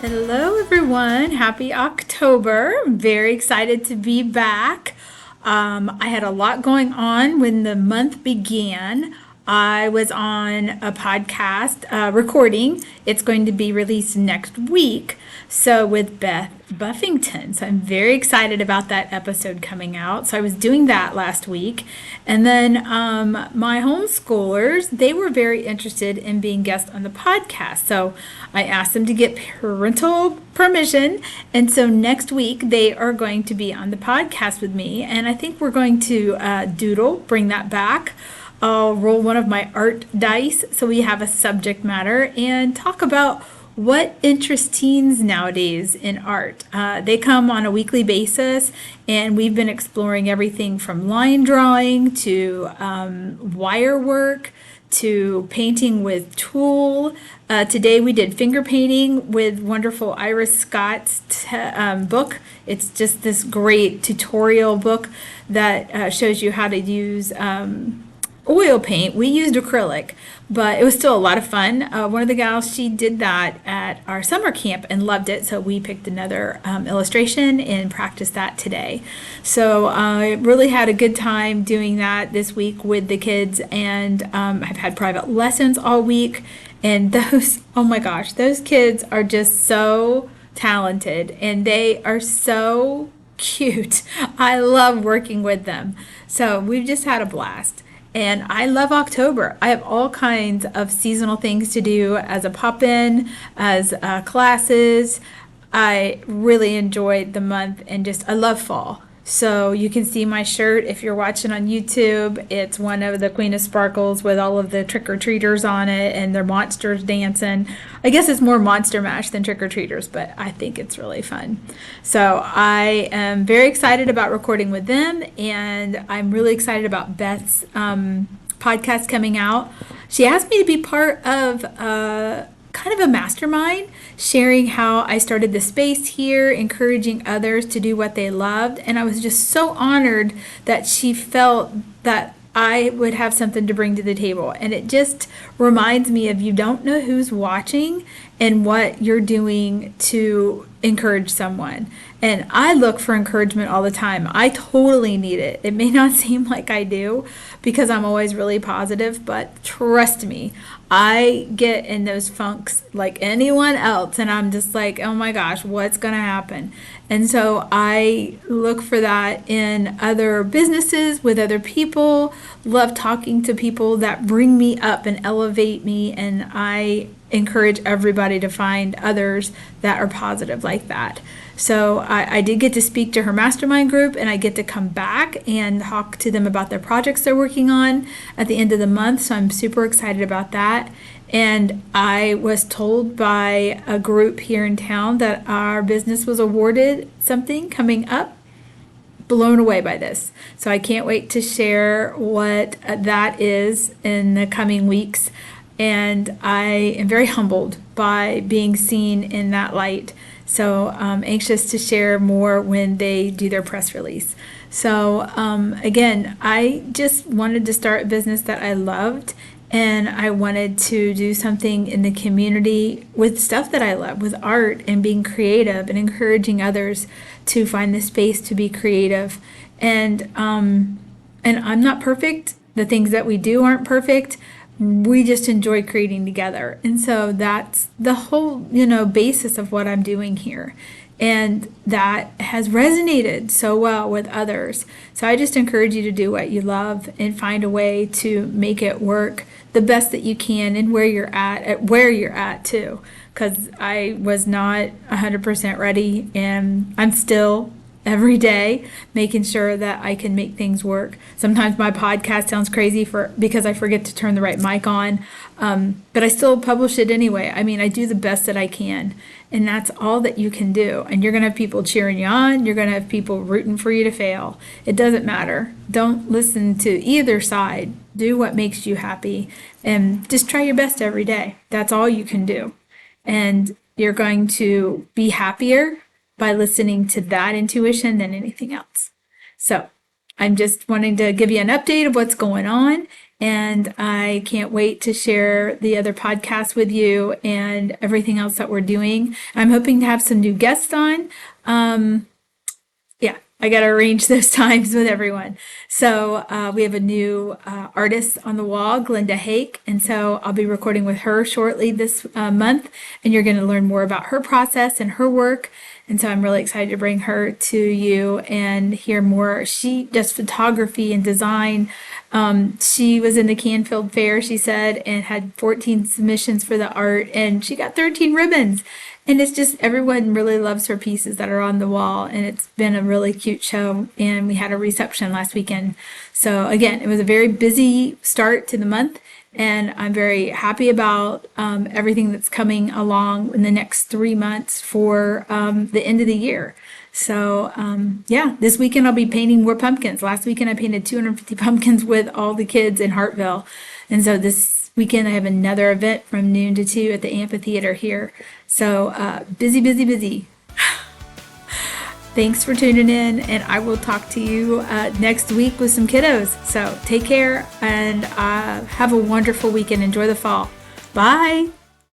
Hello, everyone. Happy October. I'm very excited to be back. I had a lot going on when the month began. I was on a podcast recording. It's going to be released next week. So, with Beth Buffington. So, I'm very excited about that episode coming out. So, I was doing that last week. And then my homeschoolers, they were very interested in being guests on the podcast. So, I asked them to get parental permission. And so, next week, they are going to be on the podcast with me. And I think we're going to doodle, bring that back. I'll roll one of my art dice so we have a subject matter and talk about what interests teens nowadays in art. They come on a weekly basis, and we've been exploring everything from line drawing to wire work to painting with tulle. Today we did finger painting with wonderful Iris Scott's book. It's just this great tutorial book that shows you how to use oil paint. We used acrylic, but it was still a lot of fun. One of the gals, she did that at our summer camp and loved it, so we picked another illustration and practiced that today. So I really had a good time doing that this week with the kids, and I've had private lessons all week, and those, oh my gosh, those kids are just so talented, and they are so cute. I love working with them. So we've just had a blast. And I love October. I have all kinds of seasonal things to do as a pop-in, as classes. I really enjoyed the month and just, I love fall. So you can see my shirt if you're watching on YouTube. It's one of the Queen of Sparkles with all of the trick-or-treaters on it and their monsters dancing. I guess it's more Monster Mash than trick-or-treaters, but I think it's really fun. So I am very excited about recording with them, and I'm really excited about Beth's podcast coming out. She asked me to be part of kind of a mastermind, sharing how I started the space here, encouraging others to do what they loved. And I was just so honored that she felt that I would have something to bring to the table. And it just reminds me of, you don't know who's watching and what you're doing to encourage someone. And I look for encouragement all the time. I totally need it. It may not seem like I do because I'm always really positive, but trust me, I get in those funks like anyone else, and I'm just like, oh my gosh, what's going to happen? And so I look for that in other businesses, with other people, love talking to people that bring me up and elevate me, and I encourage everybody to find others that are positive like that. So I did get to speak to her mastermind group, and I get to come back and talk to them about their projects they're working on at the end of the month. So I'm super excited about that. And I was told by a group here in town that our business was awarded something coming up. Blown away by this. So I can't wait to share what that is in the coming weeks. And I am very humbled by being seen in that light. So I'm anxious to share more when they do their press release. So again, I just wanted to start a business that I loved, and I wanted to do something in the community with stuff that I love, with art and being creative and encouraging others to find the space to be creative. And I'm not perfect. The things that we do aren't perfect. We just enjoy creating together. And so that's the whole, basis of what I'm doing here. And that has resonated so well with others. So I just encourage you to do what you love and find a way to make it work the best that you can, and where you're at too. Because I was not 100% ready, and I'm still every day making sure that I can make things work. Sometimes my podcast sounds crazy because I forget to turn the right mic on, but I still publish it anyway. I mean, I do the best that I can, and that's all that you can do. And you're going to have people cheering you on. You're going to have people rooting for you to fail. It doesn't matter. Don't listen to either side. Do what makes you happy, and just try your best every day. That's all you can do. And you're going to be happier by listening to that intuition than anything else. So I'm just wanting to give you an update of what's going on, And I can't wait to share the other podcasts with you and everything else that we're doing. I'm hoping to have some new guests on. Yeah, I got to arrange those times with everyone. So we have a new artist on the wall, Glenda Hake. And so I'll be recording with her shortly this month. And you're going to learn more about her process and her work. And so I'm really excited to bring her to you and hear more. She does photography and design. She was in the Canfield Fair, she said, and had 14 submissions for the art, and she got 13 ribbons. And it's just everyone really loves her pieces that are on the wall, and it's been a really cute show. And we had a reception last weekend. So again, it was a very busy start to the month, and I'm very happy about everything that's coming along in the next 3 months for the end of the year. So yeah, this weekend I'll be painting more pumpkins. Last weekend I painted 250 pumpkins with all the kids in Hartville. And so this weekend I have another event from noon to 2 at the amphitheater here. So busy, busy, busy. Thanks for tuning in, and I will talk to you next week with some kiddos. So take care and have a wonderful weekend. Enjoy the fall. Bye.